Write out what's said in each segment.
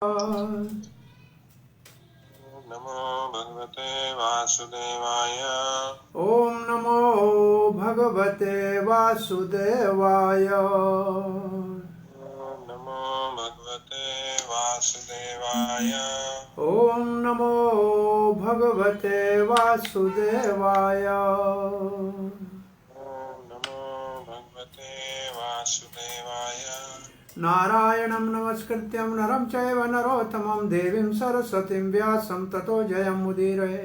नमो भगवते वासुदेवाय। ओम नमो भगवते वासुदेवाय। नमो भगवते वासुदेवाय। ओम नमो भगवते वासुदेवाय। नमो भगवते वासुदेवाय। नारायणं नमस्कृत्यं नरं चैव नरोत्तमं देवीं सरस्वतीं व्यासं ततो जयमुदीरये।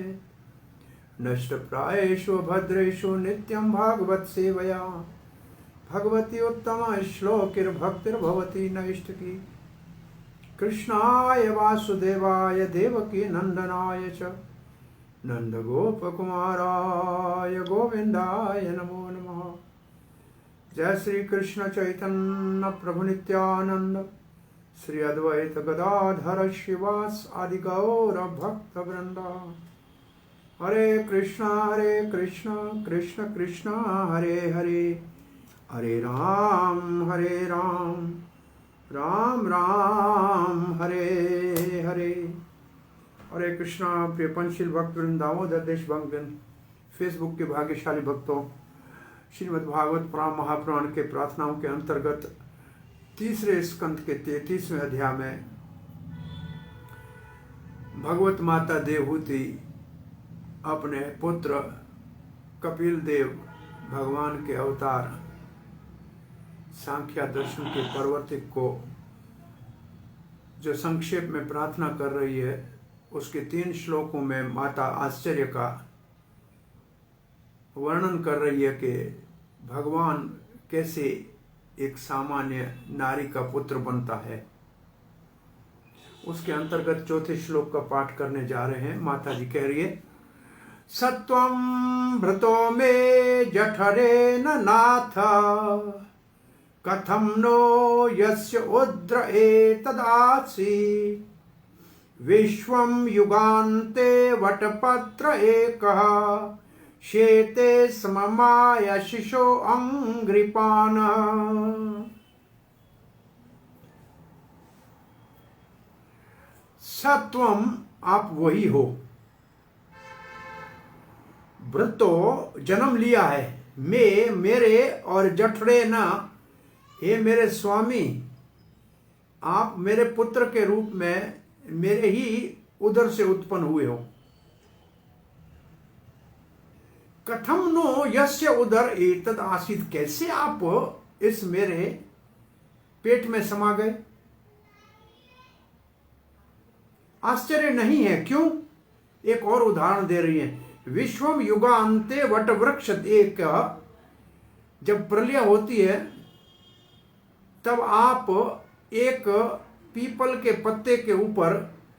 नष्टप्रायेषु भद्रेषु नित्यं भागवत सेवया भगवती उत्तम श्लोकिर्भक्तिर्भवती नैष्ठिकी। कृष्णाय वासुदेवाय देवकी नंदनाय च नंदगोपकुमाराय गोविंदाय नमो नमः। जय श्री कृष्ण चैतन्य प्रभु नित्यानंद श्री अद्वैत गदाधर शिवास आदि गौर भक्त वृंदा। हरे कृष्ण कृष्ण कृष्ण हरे हरे, हरे राम राम राम हरे हरे। हरे कृष्णा। प्रिय पंचशील भक्त वृंद, दामोदर देश भक्त, फेसबुक के भाग्यशाली भक्तों, श्रीमद् भागवत पुराण महापुराण के प्रार्थनाओं के अंतर्गत तीसरे स्कंद के 33वें अध्याय में भगवत माता देवहूति अपने पुत्र कपिल देव भगवान के अवतार सांख्या दर्शन के प्रवर्तक को जो संक्षेप में प्रार्थना कर रही है, उसके 3 श्लोकों में माता आश्चर्य का वर्णन कर रही है कि भगवान कैसे एक सामान्य नारी का पुत्र बनता है। उसके अंतर्गत 4थे श्लोक का पाठ करने जा रहे हैं। माता जी कह रही है, सत्वं भृतो मे जठरेण नाथ कथं नो यस्य उद्र एतदासी विश्वं युगान्ते वटपत्र एकः शेते सममाय शिशो अंग्रिपान। सत्वम आप वही हो, भृतो जन्म लिया है, मैं मेरे और जठरे न, हे मेरे स्वामी, आप मेरे पुत्र के रूप में मेरे ही उदर से उत्पन्न हुए हो। कथम नो यस्य उदर एतद आसीत, कैसे आप इस मेरे पेट में समा गए। आश्चर्य नहीं है, क्यों? एक और उदाहरण दे रही है। विश्वम युगान्ते वट वृक्ष, एक जब प्रलय होती है तब आप एक पीपल के पत्ते के ऊपर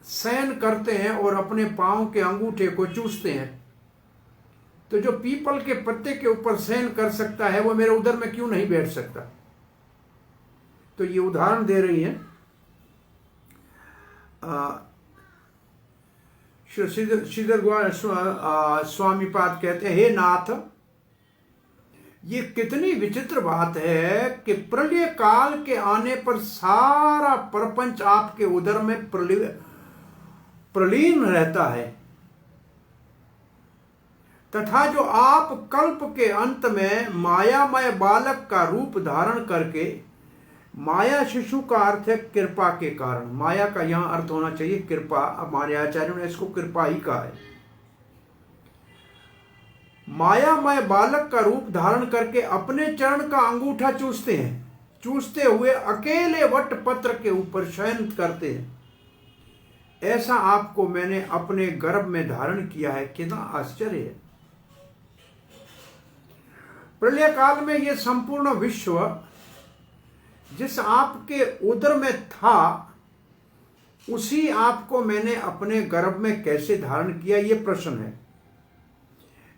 शयन करते हैं और अपने पांव के अंगूठे को चूसते हैं। तो जो पीपल के पत्ते के ऊपर शयन कर सकता है वो मेरे उदर में क्यों नहीं बैठ सकता। तो ये उदाहरण दे रही है। श्रीधर स्वामी पाद कहते हैं, हे नाथ, ये कितनी विचित्र बात है कि प्रलय काल के आने पर सारा प्रपंच आपके उदर में प्रलीन रहता है, तथा जो आप कल्प के अंत में मायामय बालक का रूप धारण करके, माया शिशु का अर्थ है कृपा के कारण, माया का यहां अर्थ होना चाहिए कृपा, हमारे आचार्यों ने इसको कृपा ही कहा है। मायामय बालक का रूप धारण करके अपने चरण का अंगूठा चूसते हैं, चूसते हुए अकेले वट पत्र के ऊपर शयन करते हैं। ऐसा आपको मैंने अपने गर्भ में धारण किया है, कितना आश्चर्य है। प्रलय काल में यह संपूर्ण विश्व जिस आपके उदर में था, उसी आपको मैंने अपने गर्भ में कैसे धारण किया, यह प्रश्न है।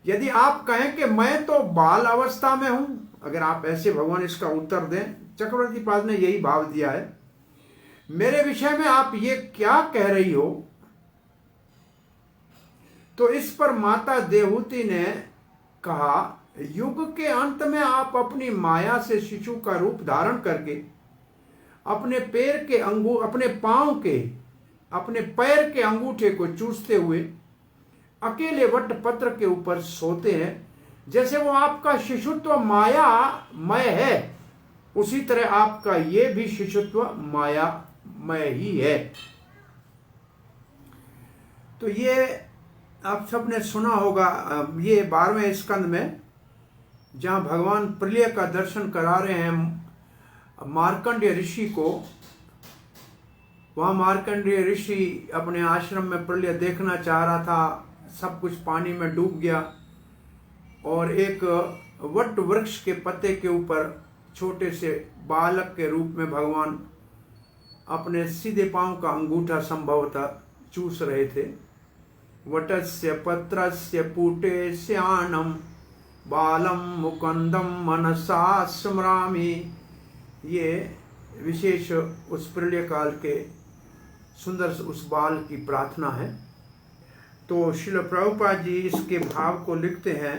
यदि आप कहें कि मैं तो बाल अवस्था में हूं, अगर आप ऐसे भगवान इसका उत्तर दें, चक्रवर्ती पाद ने यही भाव दिया है, मेरे विषय में आप ये क्या कह रही हो। तो इस पर माता देवहूति ने कहा, युग के अंत में आप अपनी माया से शिशु का रूप धारण करके अपने पैर के अपने पांव के अपने पैर के अंगूठे को चूसते हुए अकेले वट पत्र के ऊपर सोते हैं, जैसे वो आपका शिशुत्व मायामय है, उसी तरह आपका ये भी शिशुत्व मायामय ही है। तो ये आप सबने सुना होगा, ये 12वें स्कंद में जहाँ भगवान प्रलय का दर्शन करा रहे हैं मार्कंडेय ऋषि को। वहाँ मार्कंडेय ऋषि अपने आश्रम में प्रलय देखना चाह रहा था, सब कुछ पानी में डूब गया और एक वट वृक्ष के पत्ते के ऊपर छोटे से बालक के रूप में भगवान अपने सीधे पांव का अंगूठा संभवतः चूस रहे थे। वटस्य पत्रस्य पुटे श्यानम बालम मुकुंदम मनसा स्मरामि। ये विशेष उस प्रलय काल के सुंदर उस बाल की प्रार्थना है। तो श्रील प्रभुपाद जी इसके भाव को लिखते हैं,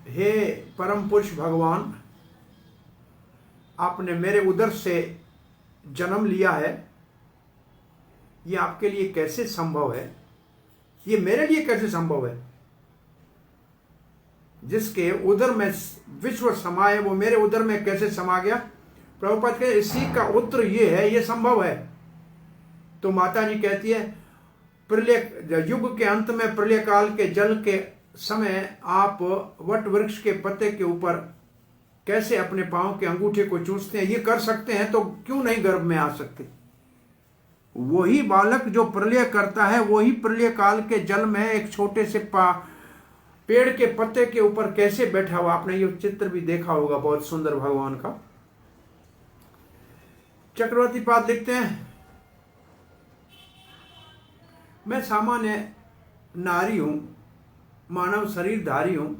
हे परम पुरुष भगवान, आपने मेरे उदर से जन्म लिया है, ये आपके लिए कैसे संभव है? ये मेरे लिए कैसे संभव है? जिसके उदर में विश्व समाये वो मेरे उदर में कैसे समा गया? प्रभुपाद के इसी का उत्तर ये है, ये संभव है। तो माता जी कहती है, प्रलय युग के अंत में प्रलय काल के जल के समय आप वट वृक्ष के पत्ते के ऊपर कैसे अपने पांव के अंगूठे को चूसते हैं? ये कर सकते हैं तो क्यों नहीं गर्भ में आ सकते? वही बालक जो प्रलय करता है, वही प्रलय काल के जल में एक छोटे से पेड़ के पत्ते के ऊपर कैसे बैठा हुआ। आपने ये चित्र भी देखा होगा, बहुत सुंदर भगवान का। चक्रवर्ती पाद लिखते हैं, मैं सामान्य नारी हूं, मानव शरीरधारी हूं,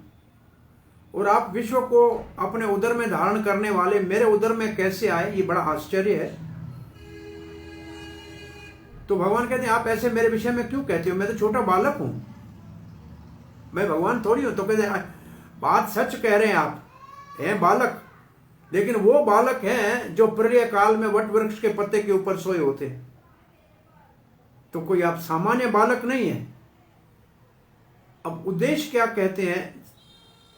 और आप विश्व को अपने उदर में धारण करने वाले मेरे उदर में कैसे आए? ये बड़ा आश्चर्य है। तो भगवान कहते हैं, आप ऐसे मेरे विषय में क्यों कहते हो? मैं तो छोटा बालक हूं, मैं भगवान थोड़ी हूं। तो कहते हैं, बात सच कह रहे हैं, आप हैं बालक, लेकिन वो बालक हैं जो प्रलय काल में वट वृक्ष के पत्ते के ऊपर सोए होते हैं। तो कोई आप सामान्य बालक नहीं है। अब उद्देश्य क्या कहते हैं?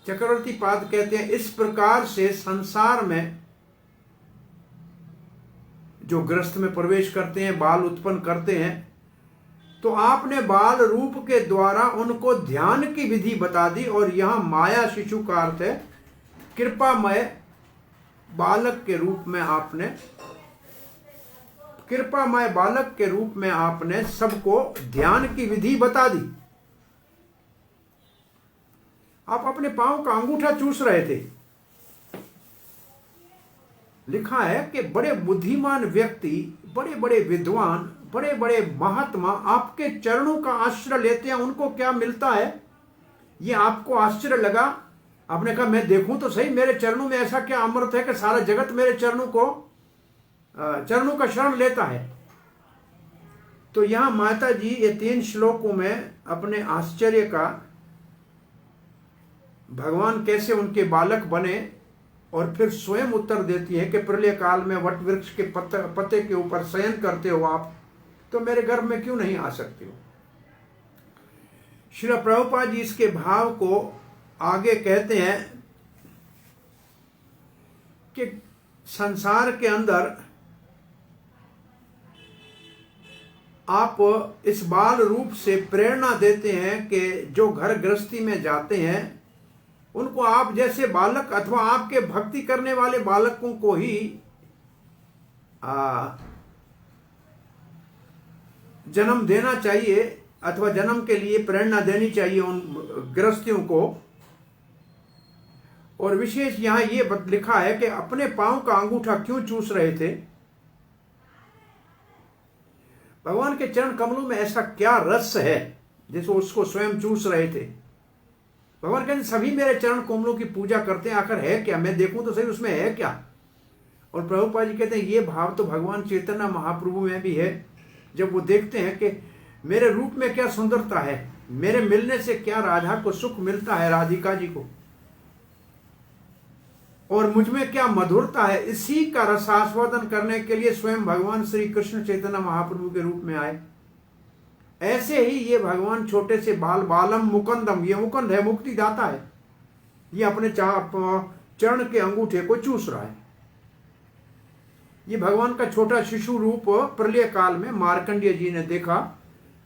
चक्रवर्ती पाद कहते हैं, इस प्रकार से संसार में जो ग्रस्त में प्रवेश करते हैं, बाल उत्पन्न करते हैं, तो आपने बाल रूप के द्वारा उनको ध्यान की विधि बता दी। और यहां माया शिशु का अर्थ है कृपामय बालक के रूप में आपने, कृपामय बालक के रूप में आपने सबको ध्यान की विधि बता दी। आप अपने पांव का अंगूठा चूस रहे थे। लिखा है कि बड़े बुद्धिमान व्यक्ति, बड़े बड़े विद्वान, बड़े बड़े महात्मा आपके चरणों का आश्रय लेते हैं। उनको क्या मिलता है? ये आपको आश्चर्य लगा। आपने कहा, मैं देखूं तो सही, मेरे चरणों में ऐसा क्या अमृत है कि सारा जगत मेरे चरणों का शरण लेता है। तो यहां माता जी ये 3 श्लोकों में अपने आश्चर्य का, भगवान कैसे उनके बालक बने, और फिर स्वयं उत्तर देती है कि प्रलय काल में वट वृक्ष के पत्ते के ऊपर शयन करते हो आप, तो मेरे गर्भ में क्यों नहीं आ सकते हो? श्री प्रभुपाद जी इसके भाव को आगे कहते हैं कि संसार के अंदर आप इस बाल रूप से प्रेरणा देते हैं कि जो घर गृहस्थी में जाते हैं उनको आप जैसे बालक अथवा आपके भक्ति करने वाले बालकों को ही जन्म देना चाहिए, अथवा जन्म के लिए प्रेरणा देनी चाहिए उन गृहस्थियों को। और विशेष यहां ये लिखा है कि अपने पांव का अंगूठा क्यों चूस रहे थे? भगवान के चरण कमलों में ऐसा क्या रस है जिसको उसको स्वयं चूस रहे थे? भगवान कहते सभी मेरे चरण कमलों की पूजा करते हैं, आखिर है क्या? मैं देखूं तो सही उसमें है क्या? और प्रभुपाद जी कहते हैं ये भाव तो भगवान चैतन्य महाप्रभु में भी है, जब वो देखते हैं कि मेरे रूप में क्या सुंदरता है, मेरे मिलने से क्या राधा को सुख मिलता है, राधिका जी को। और मुझ में क्या मधुरता है, इसी का रसास्वादन करने के लिए स्वयं भगवान श्री कृष्ण चैतन्य महाप्रभु के रूप में आए। ऐसे ही ये भगवान छोटे से बालम मुकुंदम, ये मुकुंद है, मुक्तिदाता है, ये अपने चरण के अंगूठे को चूस रहा है। ये भगवान का छोटा शिशु रूप प्रलय काल में मार्कंडेय जी ने देखा,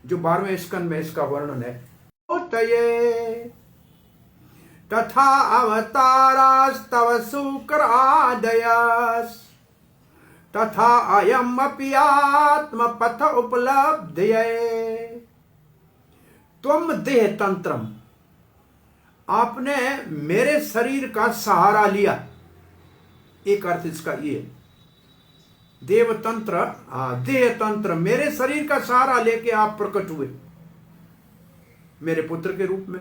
जो 12वें स्कंद में इसका वर्णन है। तथा अवतारास्तव शुक्रादयस् तथा अयम अपि आत्मपथ उपलब्धये त्वम देह तंत्रम, आपने मेरे शरीर का सहारा लिया। एक अर्थ इसका ये, देव तंत्र, देह तंत्र, मेरे शरीर का सहारा लेके आप प्रकट हुए मेरे पुत्र के रूप में।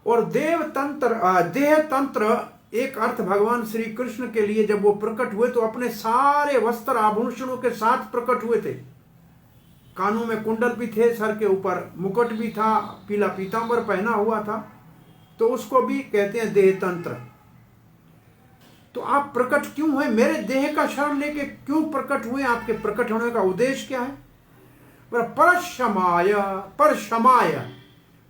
और देव तंत्र, देह तंत्र एक अर्थ भगवान श्री कृष्ण के लिए जब वो प्रकट हुए तो अपने सारे वस्त्र आभूषणों के साथ प्रकट हुए थे। कानों में कुंडल भी थे, सर के ऊपर मुकुट भी था, पीला पीतांबर पहना हुआ था, तो उसको भी कहते हैं देह तंत्र। तो आप प्रकट क्यों हुए, मेरे देह का शरण लेके क्यों प्रकट हुए, आपके प्रकट होने का उद्देश्य क्या है? परशमाय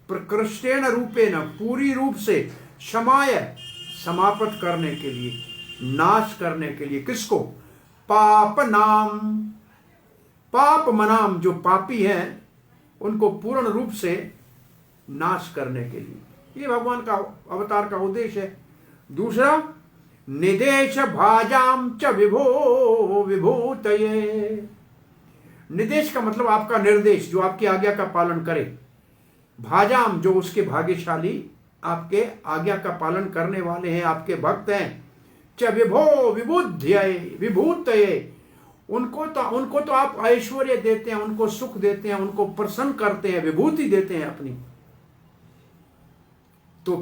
प्रकृष्टेन रूपेण, पूरी रूप से, क्षमाय समाप्त करने के लिए, नाश करने के लिए। किसको? पाप मनाम, जो पापी हैं उनको पूर्ण रूप से नाश करने के लिए। ये भगवान का अवतार का उद्देश्य है। दूसरा, निदेश भाजाम च विभो विभूतये। निदेश का मतलब आपका निर्देश, जो आपकी आज्ञा का पालन करे। भाजाम, जो उसके भाग्यशाली, आपके आज्ञा का पालन करने वाले हैं, आपके भक्त हैं। च विभो विभूतये, उनको तो आप ऐश्वर्य देते हैं, उनको सुख देते हैं, उनको प्रसन्न करते हैं, विभूति देते हैं अपनी। तो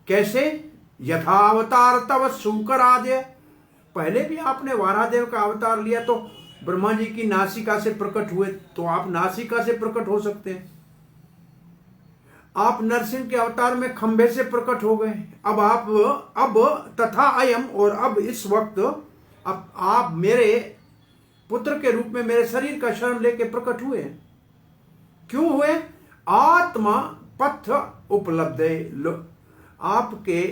कैसे? यथावतार तव शूकरादय, पहले भी आपने वारादेव का अवतार लिया तो ब्रह्मा जी की नासिका से प्रकट हुए, तो आप नासिका से प्रकट हो सकते हैं। आप नरसिंह के अवतार में खंभे से प्रकट हो गए। अब तथा अयम, और अब इस वक्त अब आप मेरे पुत्र के रूप में मेरे शरीर का शरण लेके प्रकट हुए। क्यों हुए? आत्मा पथ उपलब्ध, आपके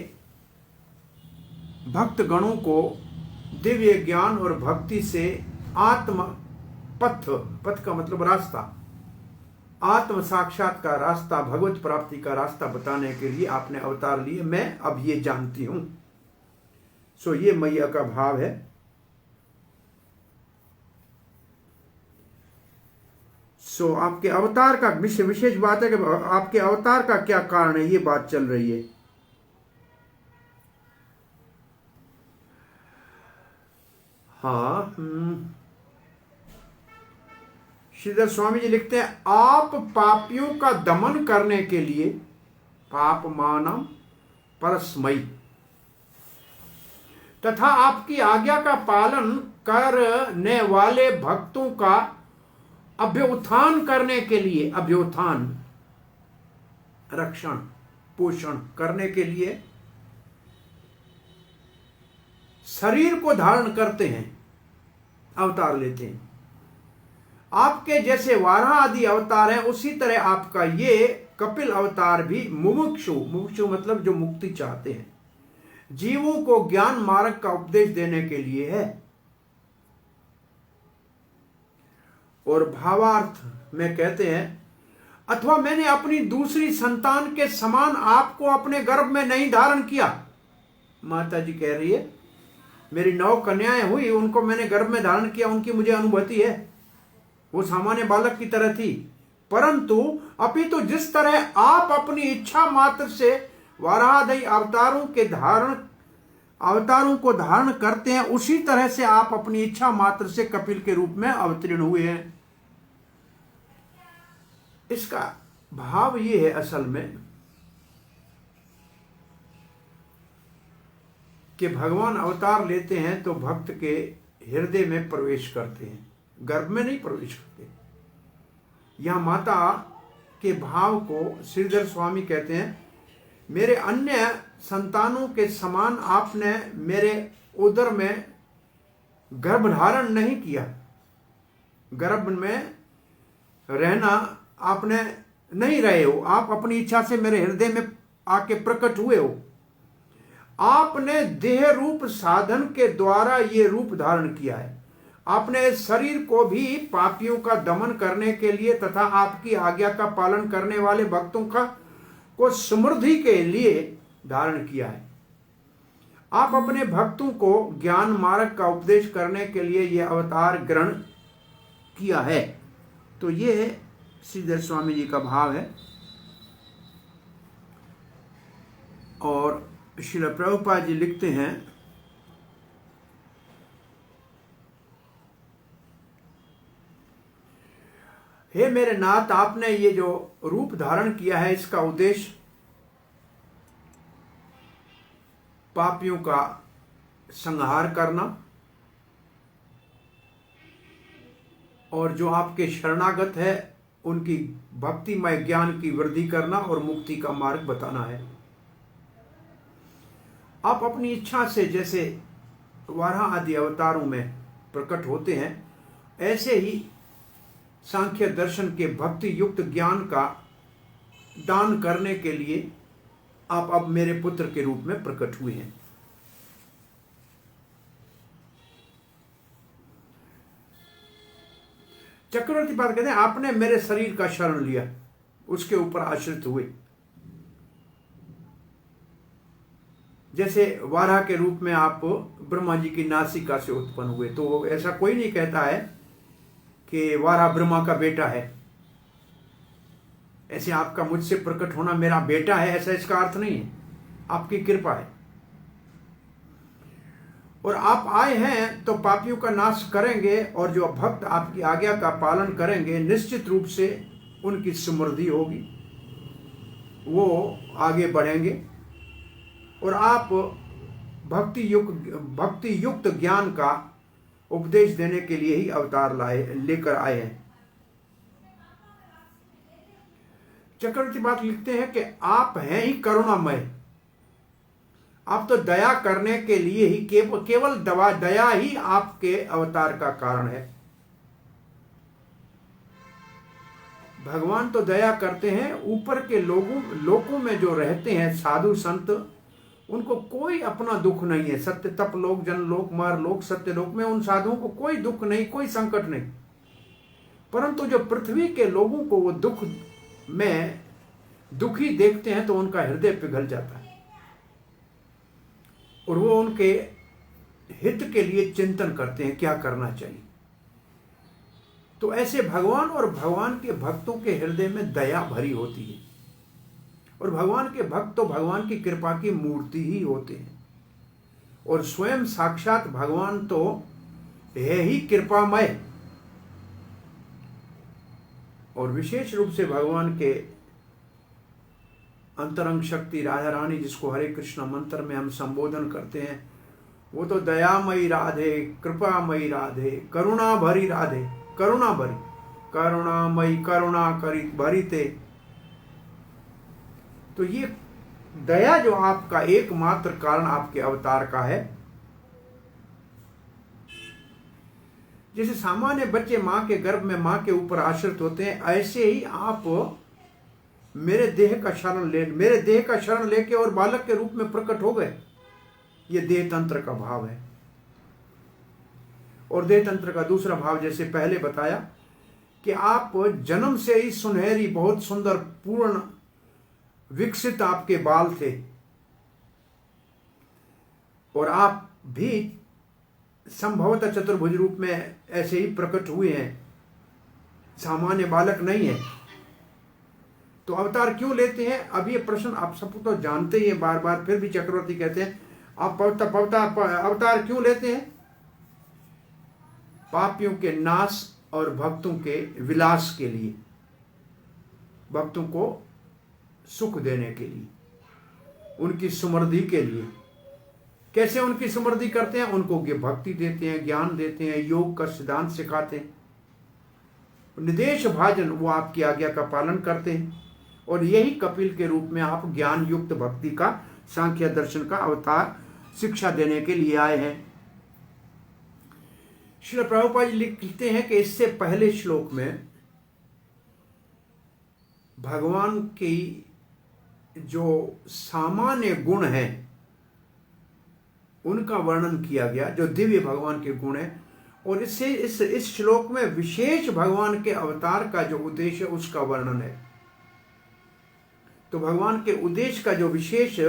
भक्त गणों को दिव्य ज्ञान और भक्ति से आत्म पथ का मतलब रास्ता, आत्म साक्षात का रास्ता, भगवत प्राप्ति का रास्ता बताने के लिए आपने अवतार लिए। मैं अब ये जानती हूं। सो ये मैया का भाव है। सो आपके अवतार का विशेष बात है कि आपके अवतार का क्या कारण है, ये बात चल रही है। हाँ, श्रीधर स्वामी जी लिखते हैं, आप पापियों का दमन करने के लिए, पाप मानम परस्मयी, तथा आपकी आज्ञा का पालन करने वाले भक्तों का अभ्युत्थान करने के लिए, अभ्युत्थान, रक्षण पोषण करने के लिए शरीर को धारण करते हैं, अवतार लेते हैं। आपके जैसे वाराह आदि अवतार हैं, उसी तरह आपका ये कपिल अवतार भी मुमुक्षु मतलब जो मुक्ति चाहते हैं, जीवों को ज्ञान मार्ग का उपदेश देने के लिए है। और भावार्थ में कहते हैं, अथवा मैंने अपनी दूसरी संतान के समान आपको अपने गर्भ में नहीं धारण किया। माता जी कह रही है, मेरी 9 कन्याएं हुई, उनको मैंने गर्भ में धारण किया, उनकी मुझे अनुभूति है, वो सामान्य बालक की तरह थी। परंतु अपितु जिस तरह आप अपनी इच्छा मात्र से वाराहदयी अवतारों को धारण करते हैं, उसी तरह से आप अपनी इच्छा मात्र से कपिल के रूप में अवतीर्ण हुए हैं। इसका भाव ये है असल में कि भगवान अवतार लेते हैं तो भक्त के हृदय में प्रवेश करते हैं, गर्भ में नहीं प्रवेश करते। यहां माता के भाव को श्रीधर स्वामी कहते हैं मेरे अन्य संतानों के समान आपने मेरे उदर में गर्भ धारण नहीं किया, गर्भ में रहना आपने नहीं रहे हो, आप अपनी इच्छा से मेरे हृदय में आके प्रकट हुए हो। आपने देह रूप साधन के द्वारा ये रूप धारण किया है। आपने इस शरीर को भी पापियों का दमन करने के लिए तथा आपकी आज्ञा का पालन करने वाले भक्तों को समृद्धि के लिए धारण किया है। आप अपने भक्तों को ज्ञान मार्ग का उपदेश करने के लिए यह अवतार ग्रहण किया है। तो ये श्रीधर स्वामी जी का भाव है। और श्रील प्रभुपाद जी लिखते हैं, हे मेरे नाथ, आपने ये जो रूप धारण किया है इसका उद्देश्य पापियों का संहार करना और जो आपके शरणागत है उनकी भक्तिमय ज्ञान की वृद्धि करना और मुक्ति का मार्ग बताना है। आप अपनी इच्छा से जैसे वाराह आदि अवतारों में प्रकट होते हैं, ऐसे ही सांख्य दर्शन के भक्ति युक्त ज्ञान का दान करने के लिए आप अब मेरे पुत्र के रूप में प्रकट हुए हैं। चक्रवर्ती पाद कहते हैं, आपने मेरे शरीर का शरण लिया, उसके ऊपर आश्रित हुए। जैसे वाराह के रूप में आप ब्रह्मा जी की नासिका से उत्पन्न हुए, तो ऐसा कोई नहीं कहता है कि वाराह ब्रह्मा का बेटा है। ऐसे आपका मुझसे प्रकट होना मेरा बेटा है, ऐसा इसका अर्थ नहीं है, आपकी कृपा है। और आप आए हैं तो पापियों का नाश करेंगे, और जो भक्त आपकी आज्ञा का पालन करेंगे निश्चित रूप से उनकी समृद्धि होगी, वो आगे बढ़ेंगे। और आप भक्ति युक्त ज्ञान का उपदेश देने के लिए ही अवतार लेकर आए हैं। चक्रवर्ती बात लिखते हैं कि आप हैं ही करुणामय। आप तो दया करने के लिए ही, केवल दया ही आपके अवतार का कारण है। भगवान तो दया करते हैं, ऊपर के लोगों में जो रहते हैं साधु संत, उनको कोई अपना दुख नहीं है। सत्य तप लोक, जन लोक, मर लोक, सत्य लोक में उन साधुओं को कोई दुख नहीं, कोई संकट नहीं। परंतु जो पृथ्वी के लोगों को वो दुख में दुखी देखते हैं तो उनका हृदय पिघल जाता है और वो उनके हित के लिए चिंतन करते हैं क्या करना चाहिए। तो ऐसे भगवान और भगवान के भक्तों के हृदय में दया भरी होती है, और भगवान के भक्त तो भगवान की कृपा की मूर्ति ही होते हैं, और स्वयं साक्षात भगवान तो है ही कृपामय। और विशेष रूप से भगवान के अंतरंग शक्ति राधा रानी, जिसको हरे कृष्ण मंत्र में हम संबोधन करते हैं, वो तो दयामयी राधे, कृपामयी राधे, करुणा भरी राधे, करुणा भरी, करुणामयी, करुणा करी भरीते। तो ये दया जो आपका एकमात्र कारण आपके अवतार का है। जैसे सामान्य बच्चे मां के गर्भ में मां के ऊपर आश्रित होते हैं, ऐसे ही आप मेरे देह का शरण लेके और बालक के रूप में प्रकट हो गए। ये देह तंत्र का भाव है। और देह तंत्र का दूसरा भाव, जैसे पहले बताया कि आप जन्म से ही सुनहरी, बहुत सुंदर, पूर्ण विकसित आपके बाल थे, और आप भी संभवतः चतुर्भुज रूप में ऐसे ही प्रकट हुए हैं, सामान्य बालक नहीं है। तो अवतार क्यों लेते हैं? अब ये प्रश्न आप सब तो जानते ही हैं, बार बार फिर भी चक्रवर्ती कहते हैं आप अवतार क्यों लेते हैं? पापियों के नाश और भक्तों के विलास के लिए, भक्तों को सुख देने के लिए, उनकी समृद्धि के लिए। कैसे उनकी समृद्धि करते हैं? उनको भक्ति देते हैं, ज्ञान देते हैं, योग का सिद्धांत सिखाते हैं, निदेश भाजन, वो आपकी आज्ञा का पालन करते हैं, और यही कपिल के रूप में आप ज्ञान युक्त भक्ति का, सांख्य दर्शन का अवतार शिक्षा देने के लिए आए हैं। श्रील प्रभुपाद जी लिखते हैं कि इससे पहले श्लोक में भगवान की जो सामान्य गुण है उनका वर्णन किया गया, जो दिव्य भगवान के गुण है, और इससे इस श्लोक में विशेष भगवान के अवतार का जो उद्देश्य है उसका वर्णन है। तो भगवान के उद्देश्य का जो विशेष,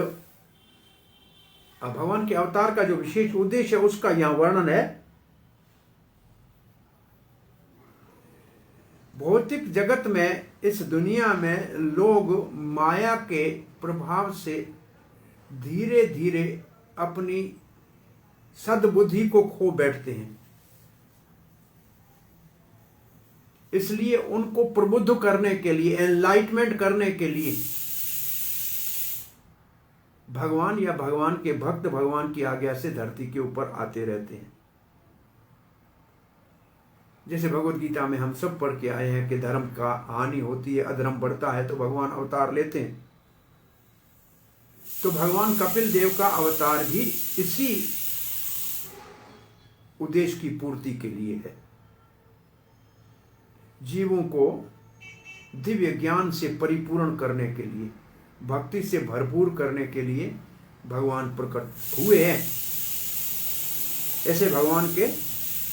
भगवान के अवतार का जो विशेष उद्देश्य है उसका यहां वर्णन है। भौतिक जगत में, इस दुनिया में लोग माया के प्रभाव से धीरे धीरे अपनी सद्बुद्धि को खो बैठते हैं। इसलिए उनको प्रबुद्ध करने के लिए, एनलाइटमेंट करने के लिए भगवान या भगवान के भक्त भगवान की आज्ञा से धरती के ऊपर आते रहते हैं। जैसे भगवत गीता में हम सब पढ़ के आए हैं कि धर्म का हानि होती है, अधर्म बढ़ता है, तो भगवान अवतार लेते हैं। तो भगवान कपिल देव का अवतार भी इसी उद्देश्य की पूर्ति के लिए है। जीवों को दिव्य ज्ञान से परिपूर्ण करने के लिए, भक्ति से भरपूर करने के लिए भगवान प्रकट हुए हैं। ऐसे भगवान के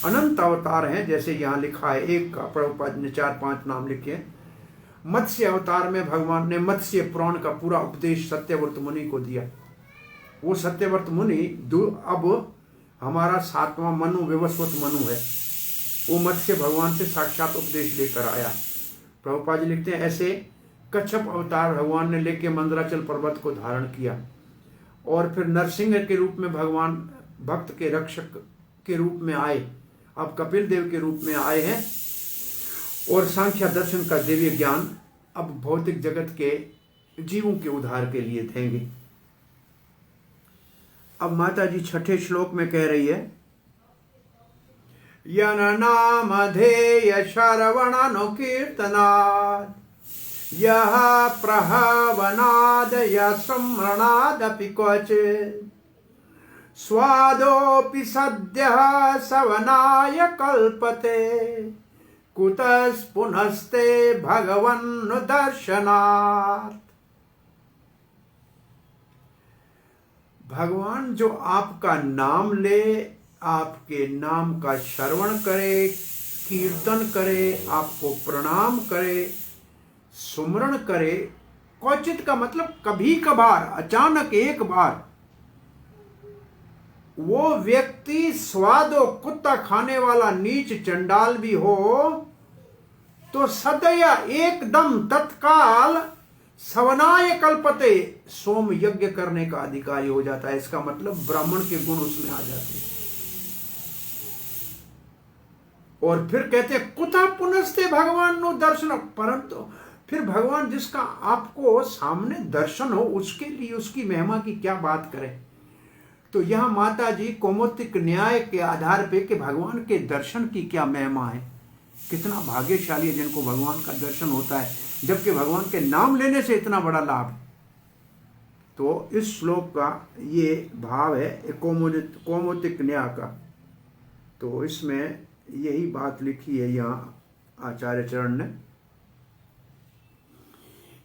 अनंत अवतार हैं, जैसे यहां लिखा है। एक का प्रभुपाद ने 4-5 नाम लिखे हैं। मत्स्य अवतार में भगवान ने मत्स्य पुराण का पूरा उपदेश सत्यव्रत मुनि को दिया। वो सत्यव्रत मुनि अब हमारा 7वां मनु, विवस्वत मनु है। वो मत्स्य भगवान से साक्षात उपदेश लेकर आया। प्रभुपाद जी लिखते हैं, ऐसे कच्छप अवतार भगवान ने लेके मंदराचल पर्वत को धारण किया, और फिर नरसिंह के रूप में भगवान भक्त के रक्षक के रूप में आए। अब कपिल देव के रूप में आए हैं, और सांख्य दर्शन का दिव्य ज्ञान अब भौतिक जगत के जीवों के उद्धार के लिए देंगे। अब माता जी 6ठे श्लोक में कह रही है, यन नामधेय श्रवणानुकीर्तनात् यः प्रहवनाद स्मरणादपि क्वचित् स्वादोऽपि सद्यः सवनाय कल्पते कुतस्पुनस्ते भगवन् दर्शनात्। भगवान जो आपका नाम ले, आपके नाम का श्रवण करे, कीर्तन करे, आपको प्रणाम करे, सुमरण करे, क्वचित का मतलब कभी कभार, अचानक एक बार, वो व्यक्ति स्वादो कुत्ता खाने वाला नीच चंडाल भी हो तो सदैया एकदम तत्काल सवनाय कल्पते, सोम यज्ञ करने का अधिकारी हो जाता है। इसका मतलब ब्राह्मण के गुण उसमें आ जाते हैं। और फिर कहते हैं कुतः पुनस्ते भगवान नो दर्शन, परंतु फिर भगवान जिसका आपको सामने दर्शन हो उसके लिए उसकी महिमा की क्या बात करें। तो यहां माता जी कौमुदिक न्याय के आधार पे कि भगवान के दर्शन की क्या महिमा है, कितना भाग्यशाली है जिनको भगवान का दर्शन होता है, जबकि भगवान के नाम लेने से इतना बड़ा लाभ। तो इस श्लोक का ये भाव है कौमुदिक न्याय का। तो इसमें यही बात लिखी है यहाँ आचार्य चरण ने।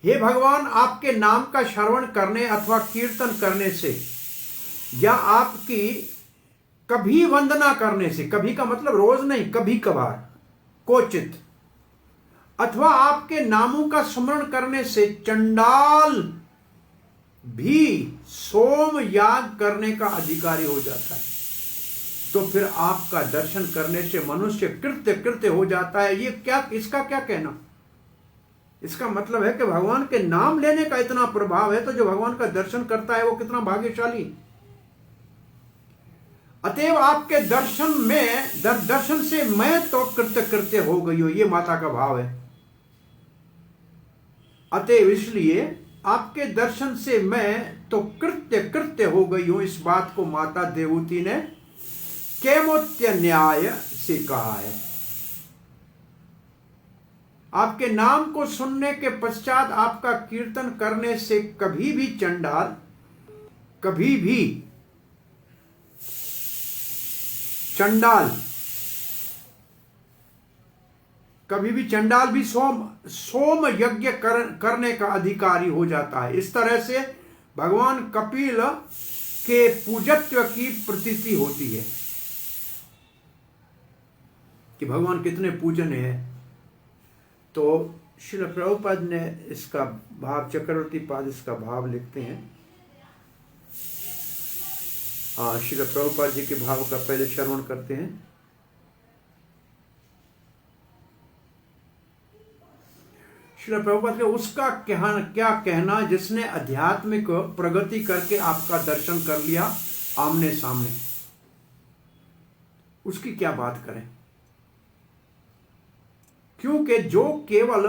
हे भगवान, आपके नाम का श्रवण करने अथवा कीर्तन करने से या आपकी कभी वंदना करने से, कभी का मतलब रोज नहीं, कभी कभार, क्वचित, अथवा आपके नामों का स्मरण करने से चंडाल भी सोम याग करने का अधिकारी हो जाता है। तो फिर आपका दर्शन करने से मनुष्य कृत्य हो जाता है। ये क्या, इसका क्या कहना? इसका मतलब है कि भगवान के नाम लेने का इतना प्रभाव है, तो जो भगवान का दर्शन करता है वो कितना भाग्यशाली। अतएव आपके दर्शन से मैं तो कृत्य हो गई हूं, ये माता का भाव है। अतएव इसलिए आपके दर्शन से मैं तो कृत्य हो गई हूं। इस बात को माता देवहूति ने कैमुत्य न्याय से कहा है। आपके नाम को सुनने के पश्चात आपका कीर्तन करने से कभी भी चंडाल, कभी भी चंडाल, कभी भी चंडाल भी सोम यज्ञ करने का अधिकारी हो जाता है। इस तरह से भगवान कपिल के पूजत्व की प्रतीति होती है कि भगवान कितने पूजनीय है। तो श्रील प्रभुपाद ने इसका भाव, चक्रवर्ती पाद इसका भाव लिखते हैं। श्रील प्रभुपाद जी के भाव का पहले श्रवण करते हैं। श्रील प्रभुपाद के उसका क्या कहना जिसने आध्यात्मिक प्रगति करके आपका दर्शन कर लिया आमने सामने, उसकी क्या बात करें। क्योंकि जो केवल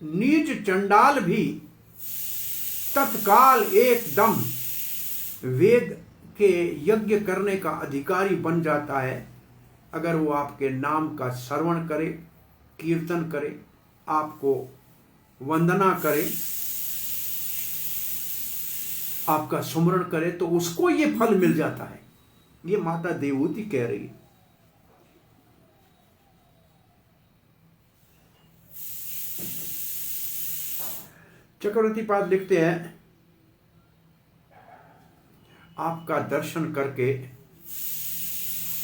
नीच चंडाल भी तत्काल एकदम वेद के यज्ञ करने का अधिकारी बन जाता है अगर वो आपके नाम का श्रवण करे, कीर्तन करे, आपको वंदना करे, आपका सुमरण करे, तो उसको ये फल मिल जाता है। ये माता देवहूति कह रही है। चक्रवर्ती पाद लिखते हैं, आपका दर्शन करके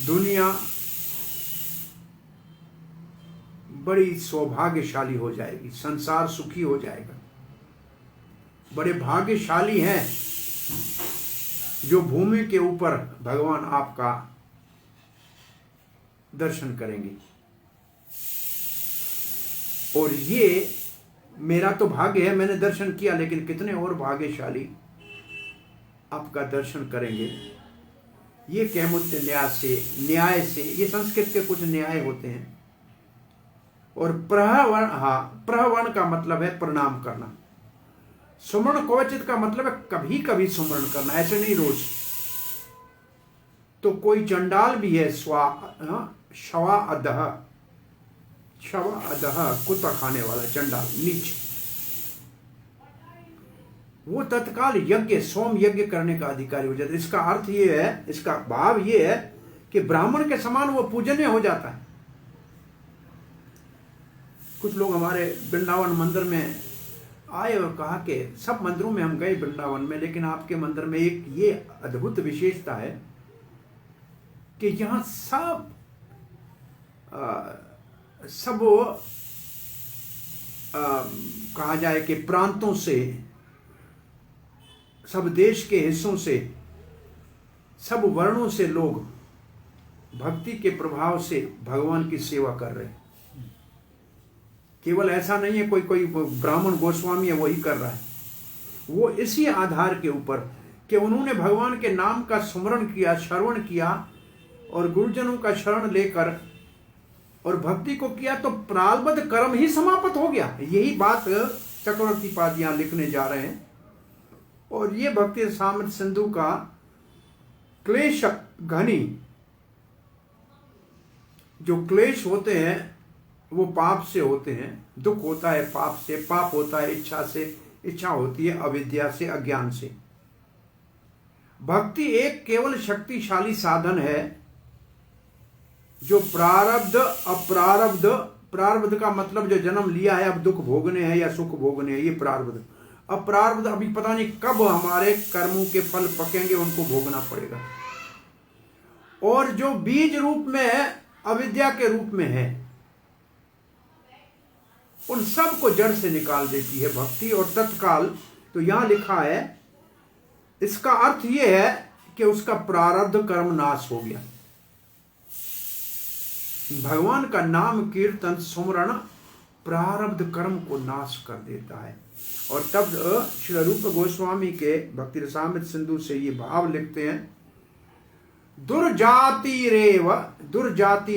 दुनिया बड़ी सौभाग्यशाली हो जाएगी, संसार सुखी हो जाएगा। बड़े भाग्यशाली हैं जो भूमि के ऊपर भगवान आपका दर्शन करेंगे। और ये मेरा तो भाग्य है, मैंने दर्शन किया, लेकिन कितने और भाग्यशाली आपका दर्शन करेंगे। ये कैमुत्य न्याय से ये संस्कृत के कुछ न्याय होते हैं। और प्रहवर्ण का मतलब है प्रणाम करना। सुमरण कवचित का मतलब है कभी कभी सुमरण करना, ऐसे नहीं रोज। तो कोई चंडाल भी है, शवा अदह कुत्ता खाने वाला चंडाल, नीच, वो तत्काल यज्ञ, सोम यज्ञ करने का अधिकारी हो जाता है। इसका अर्थ ये है, इसका भाव ये है कि ब्राह्मण के समान वो पूजनीय हो जाता है। कुछ लोग हमारे वृंदावन मंदिर में आए और कहा कि सब मंदिरों में हम गए वृंदावन में, लेकिन आपके मंदिर में एक ये अद्भुत विशेषता है कि यहाँ सब कहा जाए कि प्रांतों से, सब देश के हिस्सों से, सब वर्णों से लोग भक्ति के प्रभाव से भगवान की सेवा कर रहे हैं। केवल ऐसा नहीं है कोई ब्राह्मण गोस्वामी है वही कर रहा है। वो इसी आधार के ऊपर कि उन्होंने भगवान के नाम का स्मरण किया, श्रवण किया और गुरुजनों का शरण लेकर और भक्ति को किया, तो प्रारब्ध कर्म ही समाप्त हो गया। यही बात चक्रवर्ती पाद यहां लिखने जा रहे हैं। और ये भक्ति रसामृत सिंधु का क्लेश घनी, जो क्लेश होते हैं वो पाप से होते हैं। दुख होता है पाप से, पाप होता है इच्छा से, इच्छा होती है अविद्या से, अज्ञान से। भक्ति एक केवल शक्तिशाली साधन है जो प्रारब्ध अप्रारब्ध, प्रारब्ध का मतलब जो जन्म लिया है, अब दुख भोगने हैं या सुख भोगने हैं, ये प्रारब्ध। अप्रारब्ध अभी पता नहीं कब हमारे कर्मों के फल पकेंगे, उनको भोगना पड़ेगा। और जो बीज रूप में है, अविद्या के रूप में है, उन सब को जड़ से निकाल देती है भक्ति। और तत्काल, तो यहां लिखा है, इसका अर्थ यह है कि उसका प्रारब्ध कर्म नाश हो गया। भगवान का नाम कीर्तन सुमरण प्रारब्ध कर्म को नाश कर देता है। और तब श्री रूप गोस्वामी के भक्ति रसामृत सिंधु से ये भाव लिखते हैं, दुर्जाति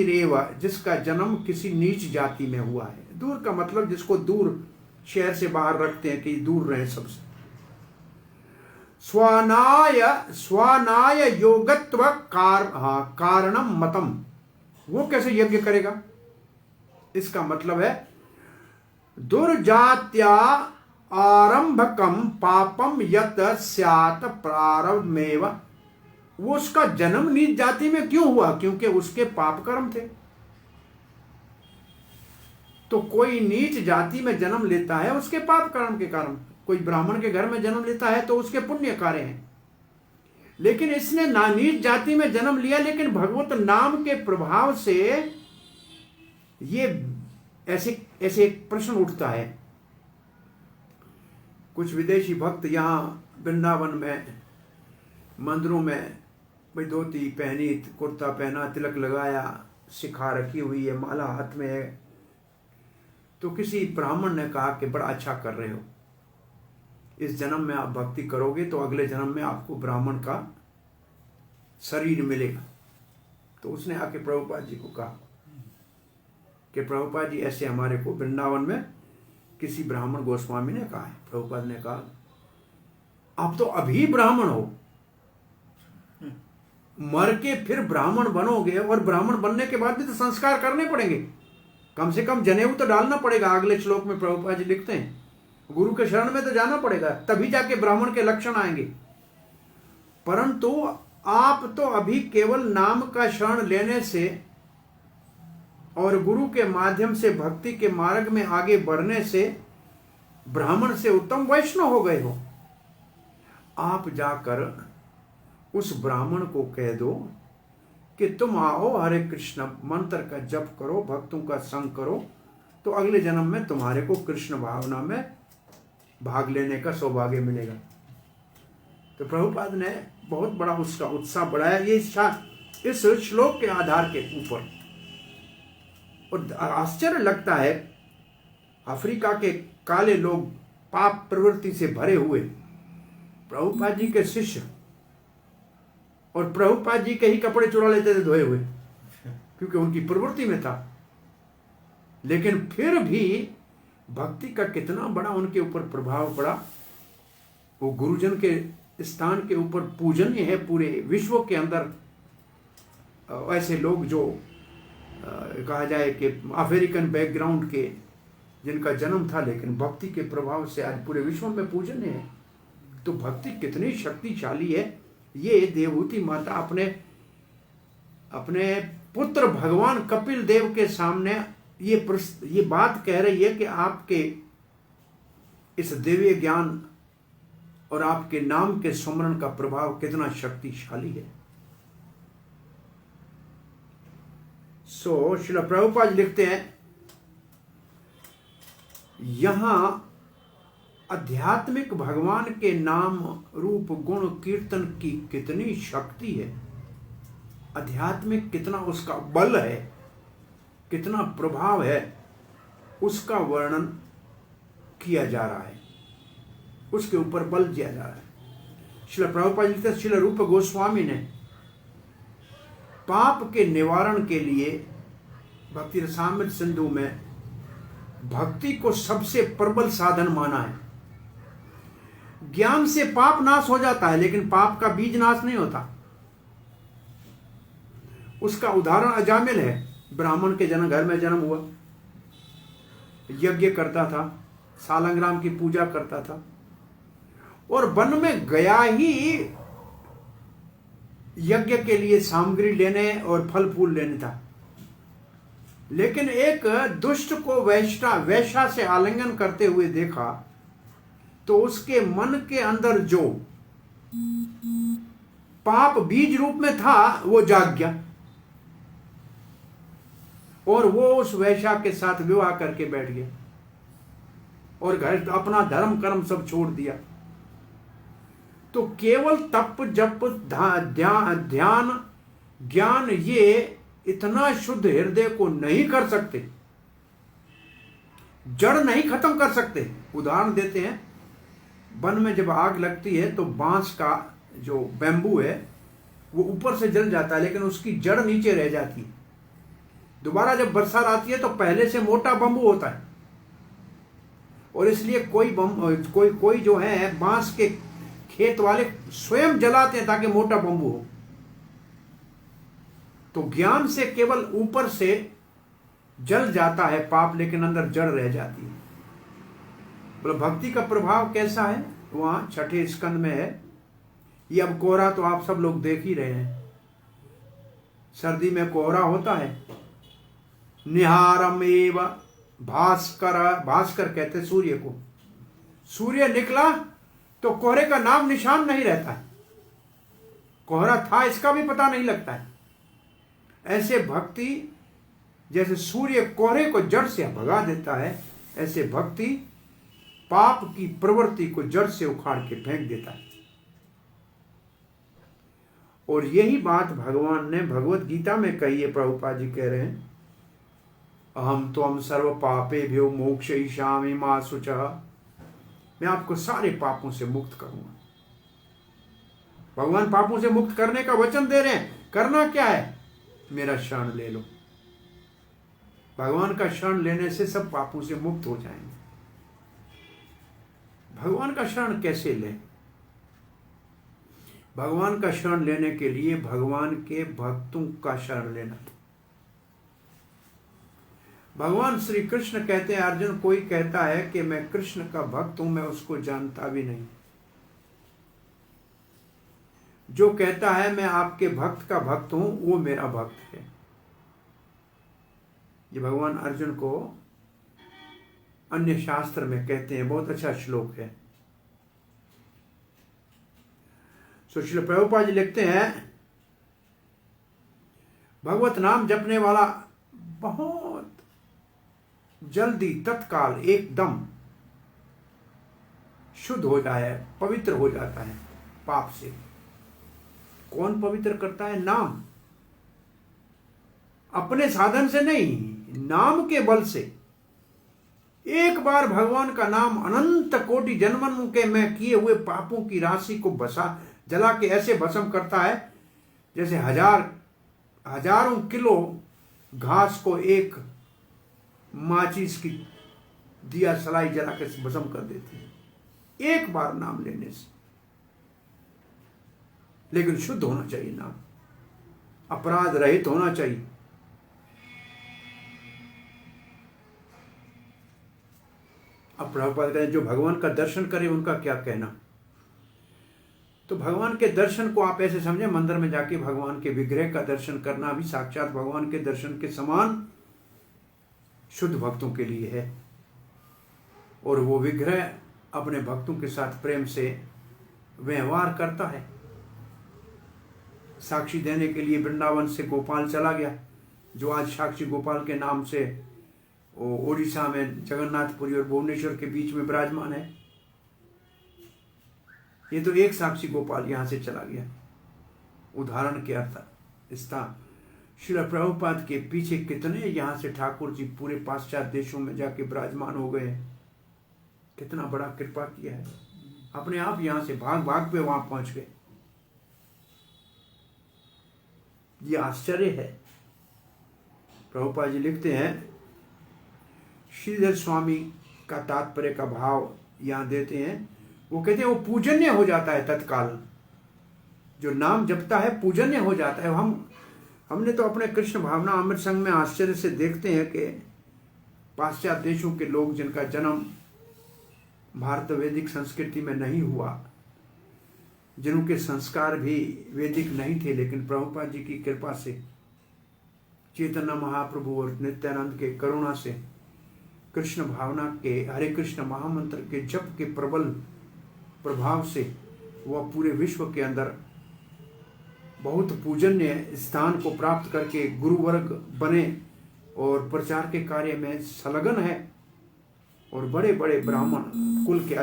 रेव, जिसका जन्म किसी नीच जाति में हुआ है। दूर का मतलब जिसको दूर शहर से बाहर रखते हैं कि दूर रहे सबसे। स्वानाय योगत्व कारणम मतम, वो कैसे यज्ञ करेगा? इसका मतलब है दुर्जात्या आरंभकम पापम यत स्यात् प्रारब्धमेव। वो उसका जन्म नीच जाति में क्यों हुआ? क्योंकि उसके पाप कर्म थे। तो कोई नीच जाति में जन्म लेता है उसके पाप कर्म के कारण, कोई ब्राह्मण के घर में जन्म लेता है तो उसके पुण्य कार्य हैं। लेकिन इसने नीच जाति में जन्म लिया, लेकिन भगवत नाम के प्रभाव से ये ऐसे ऐसे एक प्रश्न उठता है। कुछ विदेशी भक्त यहाँ वृंदावन में मंदिरों में भाई धोती पहनी, कुर्ता पहना, तिलक लगाया, शिखा रखी हुई है, माला हाथ में है। तो किसी ब्राह्मण ने कहा कि बड़ा अच्छा कर रहे हो, इस जन्म में आप भक्ति करोगे तो अगले जन्म में आपको ब्राह्मण का शरीर मिलेगा। तो उसने आके प्रभुपाद जी को कहा कि प्रभुपाद जी ऐसे हमारे को वृंदावन में किसी ब्राह्मण गोस्वामी ने कहा है। प्रभुपाद ने कहा आप तो अभी ब्राह्मण हो, मर के फिर ब्राह्मण बनोगे, और ब्राह्मण बनने के बाद भी तो संस्कार करने पड़ेंगे, कम से कम जनेऊ तो डालना पड़ेगा। अगले श्लोक में प्रभुपाद जी लिखते हैं गुरु के शरण में तो जाना पड़ेगा, तभी जाके ब्राह्मण के लक्षण आएंगे। परंतु आप तो अभी केवल नाम का शरण लेने से और गुरु के माध्यम से भक्ति के मार्ग में आगे बढ़ने से ब्राह्मण से उत्तम वैष्णव हो गए हो। आप जाकर उस ब्राह्मण को कह दो कि तुम आओ, हरे कृष्ण मंत्र का जप करो, भक्तों का संग करो, तो अगले जन्म में तुम्हारे को कृष्ण भावना में भाग लेने का सौभाग्य मिलेगा। तो प्रभुपाद ने बहुत बड़ा उसका उत्साह बढ़ाया ये इस श्लोक के आधार के ऊपर। और आश्चर्य लगता है, अफ्रीका के काले लोग पाप प्रवृत्ति से भरे हुए, प्रभुपाद जी के शिष्य, और प्रभुपाद जी के ही कपड़े चुरा लेते थे धोए हुए, क्योंकि उनकी प्रवृत्ति में था। लेकिन फिर भी भक्ति का कितना बड़ा उनके ऊपर प्रभाव पड़ा। वो गुरुजन के स्थान के ऊपर पूजनीय है पूरे विश्व के अंदर। ऐसे लोग जो कहा जाए कि अफ्रीकन बैकग्राउंड के, जिनका जन्म था लेकिन भक्ति के प्रभाव से आज पूरे विश्व में पूजनीय है। तो भक्ति कितनी शक्तिशाली है। ये देवहूति माता अपने पुत्र भगवान कपिल देव के सामने ये बात कह रही है कि आपके इस दिव्य ज्ञान और आपके नाम के स्मरण का प्रभाव कितना शक्तिशाली है। श्रील प्रभुपाद लिखते हैं यहां आध्यात्मिक भगवान के नाम रूप गुण कीर्तन की कितनी शक्ति है, आध्यात्मिक कितना उसका बल है, कितना प्रभाव है, उसका वर्णन किया जा रहा है, उसके ऊपर बल दिया जा रहा है। श्रील प्रभुपाद लिखते हैं, श्रील रूप गोस्वामी ने पाप के निवारण के लिए भक्ति रसामृत सिंधु में भक्ति को सबसे प्रबल साधन माना है। ज्ञान से पाप नाश हो जाता है, लेकिन पाप का बीज नाश नहीं होता। उसका उदाहरण अजामिल है। ब्राह्मण के घर में जन्म हुआ, यज्ञ करता था, सालंग्राम की पूजा करता था, और वन में गया ही यज्ञ के लिए सामग्री लेने और फल फूल लेने था। लेकिन एक दुष्ट को वैश्या से आलिंगन करते हुए देखा, तो उसके मन के अंदर जो पाप बीज रूप में था वो जाग गया, और वो उस वैश्या के साथ विवाह करके बैठ गया और घर अपना धर्म कर्म सब छोड़ दिया। तो केवल तप जप ध्यान ज्ञान ये इतना शुद्ध हृदय को नहीं कर सकते, जड़ नहीं खत्म कर सकते। उदाहरण देते हैं, वन में जब आग लगती है तो बांस का जो बैम्बू है वो ऊपर से जल जाता है, लेकिन उसकी जड़ नीचे रह जाती है। दोबारा जब बरसात आती है तो पहले से मोटा बम्बू होता है, और इसलिए कोई जो है बांस के खेत वाले स्वयं जलाते हैं ताकि मोटा बम्बू हो। तो ज्ञान से केवल ऊपर से जल जाता है पाप, लेकिन अंदर जड़ रह जाती है। बोले भक्ति का प्रभाव कैसा है, वहां छठे स्कंद में है। ये अब कोहरा तो आप सब लोग देख ही रहे हैं, सर्दी में कोहरा होता है। निहारम एव भास्कर, भास्कर कहते सूर्य को। सूर्य निकला तो कोहरे का नाम निशान नहीं रहता है, कोहरा था इसका भी पता नहीं लगता है। ऐसे भक्ति जैसे सूर्य कोहरे को जड़ से भगा देता है, ऐसे भक्ति पाप की प्रवृत्ति को जड़ से उखाड़ के फेंक देता है। और यही बात भगवान ने भगवत गीता में कही है। प्रभुपाद जी कह रहे हैं, अहम त्वम सर्व पापेभ्यो मोक्षयिष्यामि मा शुचः, मैं आपको सारे पापों से मुक्त करूंगा। भगवान पापों से मुक्त करने का वचन दे रहे हैं। करना क्या है, मेरा शरण ले लो। भगवान का शरण लेने से सब पापों से मुक्त हो जाएंगे। भगवान का शरण कैसे लें? भगवान का शरण लेने के लिए भगवान के भक्तों का शरण लेना। भगवान श्री कृष्ण कहते हैं, अर्जुन कोई कहता है कि मैं कृष्ण का भक्त हूं, मैं उसको जानता भी नहीं। जो कहता है मैं आपके भक्त का भक्त हूं, वो मेरा भक्त है। ये भगवान अर्जुन को अन्य शास्त्र में कहते हैं, बहुत अच्छा श्लोक है। श्रील प्रभुपाद जी लिखते हैं, भगवत नाम जपने वाला बहुत जल्दी तत्काल एकदम शुद्ध हो जाए, पवित्र हो जाता है पाप से। कौन पवित्र करता है? नाम। अपने साधन से नहीं, नाम के बल से। एक बार भगवान का नाम अनंत कोटि जन्मों के में किए हुए पापों की राशि को जला के ऐसे भस्म करता है जैसे हजारों किलो घास को एक माचिस की दिया सलाई जला के भस्म कर देते हैं एक बार नाम लेने से। लेकिन शुद्ध होना चाहिए नाम, अपराध रहित होना चाहिए। अब प्रभुपाद कहते हैं, जो भगवान का दर्शन करे उनका क्या कहना। तो भगवान के दर्शन को आप ऐसे समझे, मंदिर में जाके भगवान के विग्रह का दर्शन करना भी साक्षात भगवान के दर्शन के समान शुद्ध भक्तों के लिए है। और वो विग्रह अपने भक्तों के साथ प्रेम से व्यवहार करता है। साक्षी देने के लिए वृंदावन से गोपाल चला गया, जो आज साक्षी गोपाल के नाम से ओडिशा में जगन्नाथपुरी और भुवनेश्वर के बीच में विराजमान है। ये तो एक साक्षी गोपाल यहां से चला गया। उदाहरण के अर्थ स्थान श्रील प्रभुपाद के पीछे कितने यहां से ठाकुर जी पूरे पाश्चात्य देशों में जाके विराजमान हो गए। कितना बड़ा कृपा किया है, अपने आप यहां से भाग भाग पे वहां पहुंच गए। ये आश्चर्य है। प्रभुपाद जी लिखते हैं, श्रीधर स्वामी का तात्पर्य का भाव यहां देते हैं। वो कहते हैं वो पूजन्य हो जाता है तत्काल। जो नाम जपता है पूजन्य हो जाता है। हमने तो अपने कृष्ण भावना अमृत संघ में आश्चर्य से देखते हैं कि पाश्चात्य देशों के लोग जिनका जन्म भारत वैदिक संस्कृति में नहीं हुआ, जिनके संस्कार भी वैदिक नहीं थे, लेकिन प्रभुपाद जी की कृपा से, चैतन्य महाप्रभु और नित्यानंद के करुणा से, कृष्ण भावना के हरे कृष्ण महामंत्र के जप के प्रबल प्रभाव से वह पूरे विश्व के अंदर बहुत पूजनीय स्थान को प्राप्त करके गुरुवर्ग बने और प्रचार के कार्य में संलग्न है। और बड़े बड़े ब्राह्मण कुल के,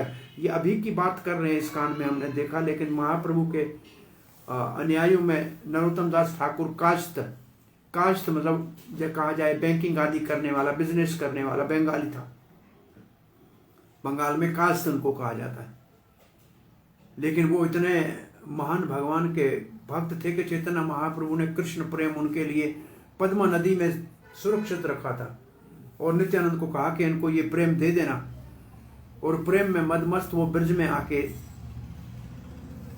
ये अभी की बात कर रहे हैं इस कान में हमने देखा, लेकिन महाप्रभु के अनुयायियों में नरोत्तम दास ठाकुर काश्त मतलब जो कहा जाए बैंकिंग आदि करने वाला, बिजनेस करने वाला बंगाली था। बंगाल में काश्त उनको कहा जाता है। लेकिन वो इतने महान भगवान के भक्त थे कि चैतन्य महाप्रभु ने कृष्ण प्रेम उनके लिए पद्मा नदी में सुरक्षित रखा था और नित्यानंद को कहा कि इनको ये प्रेम दे देना। और प्रेम में मदमस्त वो ब्रज में आके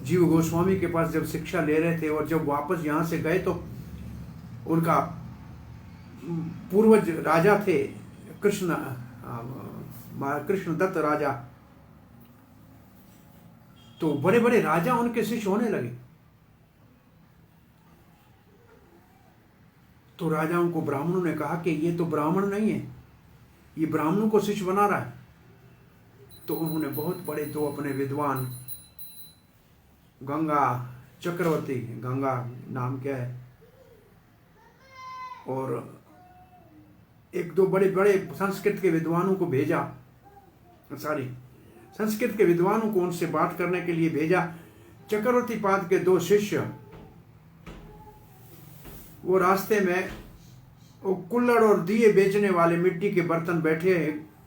जीव गोस्वामी के पास जब शिक्षा ले रहे थे और जब वापस यहाँ से गए तो उनका पूर्वज राजा थे कृष्ण दत्त राजा, तो बड़े बड़े राजा उनके शिष्य होने लगे। तो राजाओं को ब्राह्मणों ने कहा कि ये तो ब्राह्मण नहीं है, ये ब्राह्मणों को शिष्य बना रहा है। तो उन्होंने बहुत बड़े दो अपने विद्वान, गंगा चक्रवर्ती, गंगा नाम क्या है, और एक दो बड़े बड़े संस्कृत के विद्वानों को भेजा, संस्कृत के विद्वानों को उनसे बात करने के लिए भेजा। चक्रवर्ती पाद के दो शिष्य वो रास्ते में वो कुल्हड़ और दिए बेचने वाले मिट्टी के बर्तन बैठे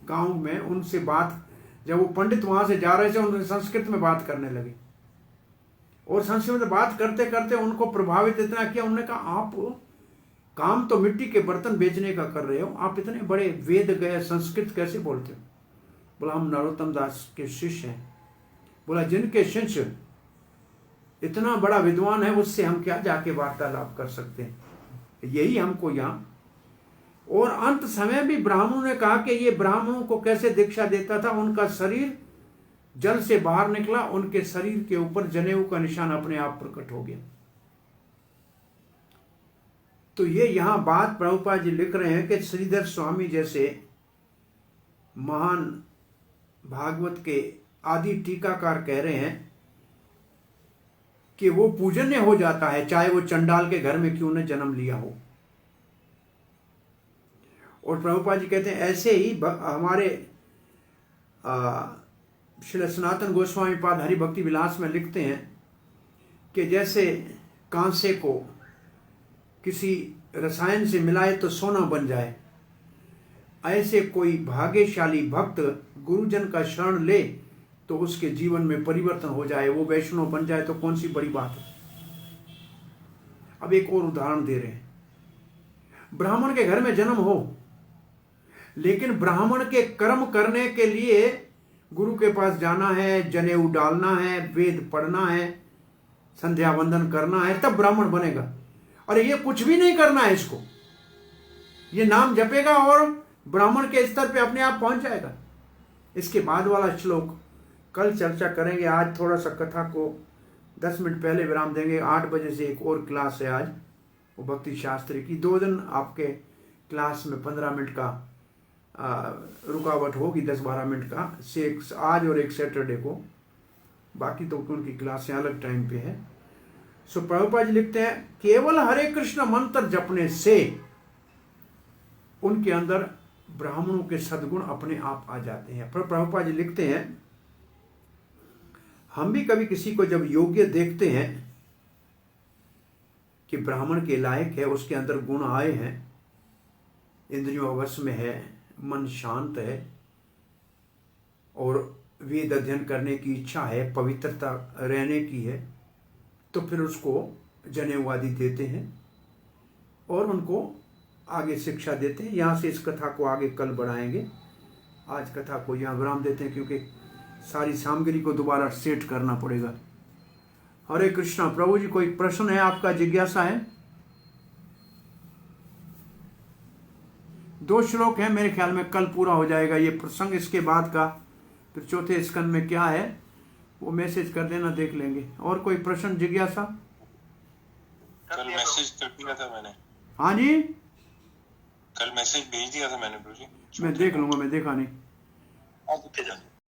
गांव में, उनसे बात, जब वो पंडित वहां से जा रहे थे उनसे संस्कृत में बात करने लगे। और संस्कृत में बात करते करते उनको प्रभावित इतना किया, उन्होंने कहा आप काम तो मिट्टी के बर्तन बेचने का कर रहे हो, आप इतने बड़े वेद गए संस्कृत कैसे बोलते हो? बोला हम नरोत्तम दास के शिष्य हैं। बोला जिनके शिष्य इतना बड़ा विद्वान है उससे हम क्या जाके वार्तालाप कर सकते हैं, यही हमको यहाँ। और अंत समय भी ब्राह्मणों ने कहा कि ये ब्राह्मणों को कैसे दीक्षा देता था, उनका शरीर जल से बाहर निकला, उनके शरीर के ऊपर जनेऊ का निशान अपने आप प्रकट हो गया। तो ये यहां बात प्रभुपाद जी लिख रहे हैं कि श्रीधर स्वामी जैसे महान भागवत के आदि टीकाकार कह रहे हैं कि वो पूजनीय हो जाता है चाहे वो चंडाल के घर में क्यों न जन्म लिया हो। और प्रभुपाद जी कहते हैं ऐसे ही हमारे श्री सनातन गोस्वामी पाद हरि भक्ति विलास में लिखते हैं कि जैसे कांसे को किसी रसायन से मिलाए तो सोना बन जाए, ऐसे कोई भाग्यशाली भक्त गुरुजन का शरण ले तो उसके जीवन में परिवर्तन हो जाए, वो वैष्णव बन जाए तो कौन सी बड़ी बात है। अब एक और उदाहरण दे रहे हैं। ब्राह्मण के घर में जन्म हो, लेकिन ब्राह्मण के कर्म करने के लिए गुरु के पास जाना है, जनेऊ डालना है, वेद पढ़ना है, संध्या वंदन करना है, तब ब्राह्मण बनेगा। और ये कुछ भी नहीं करना है इसको, ये नाम जपेगा और ब्राह्मण के स्तर पे अपने आप पहुंच जाएगा। इसके बाद वाला श्लोक कल चर्चा करेंगे। आज थोड़ा सा कथा को 10 मिनट पहले विराम देंगे। 8 बजे से एक और क्लास है आज, वो भक्ति शास्त्री की। 2 दिन आपके क्लास में 15 मिनट का रुकावट होगी, 10-12 मिनट का, आज और एक सैटरडे को, बाकी तो उनकी क्लासें अलग टाइम पे है। सो प्रभुपाद जी लिखते हैं केवल हरे कृष्ण मंत्र जपने से उनके अंदर ब्राह्मणों के सद्गुण अपने आप आ जाते हैं। पर प्रभुपाद जी लिखते हैं हम भी कभी किसी को जब योग्य देखते हैं कि ब्राह्मण के लायक है, उसके अंदर गुण आए हैं, इंद्रियों वश में है, मन शांत है और वेद अध्ययन करने की इच्छा है, पवित्रता रहने की है, तो फिर उसको जनेऊ आदि देते हैं और उनको आगे शिक्षा देते हैं। यहाँ से इस कथा को आगे कल बढ़ाएंगे। आज कथा को यहाँ विराम देते हैं क्योंकि सारी सामग्री को दोबारा सेट करना पड़ेगा। हरे कृष्णा। प्रभु जी कोई प्रश्न है आपका, जिज्ञासा है? 2 श्लोक हैं मेरे ख्याल में, कल पूरा हो जाएगा ये प्रसंग। इसके बाद का फिर चौथे स्कंद में क्या है वो मैसेज कर देना, देख लेंगे। और कोई प्रश्न, जिज्ञासा? कल मैसेज कर दिया था मैंने। हाँ जी, कल मैसेज भेज दिया था मैंने प्रभु जी। मैं देख लूंगा, मैं देखा नहीं।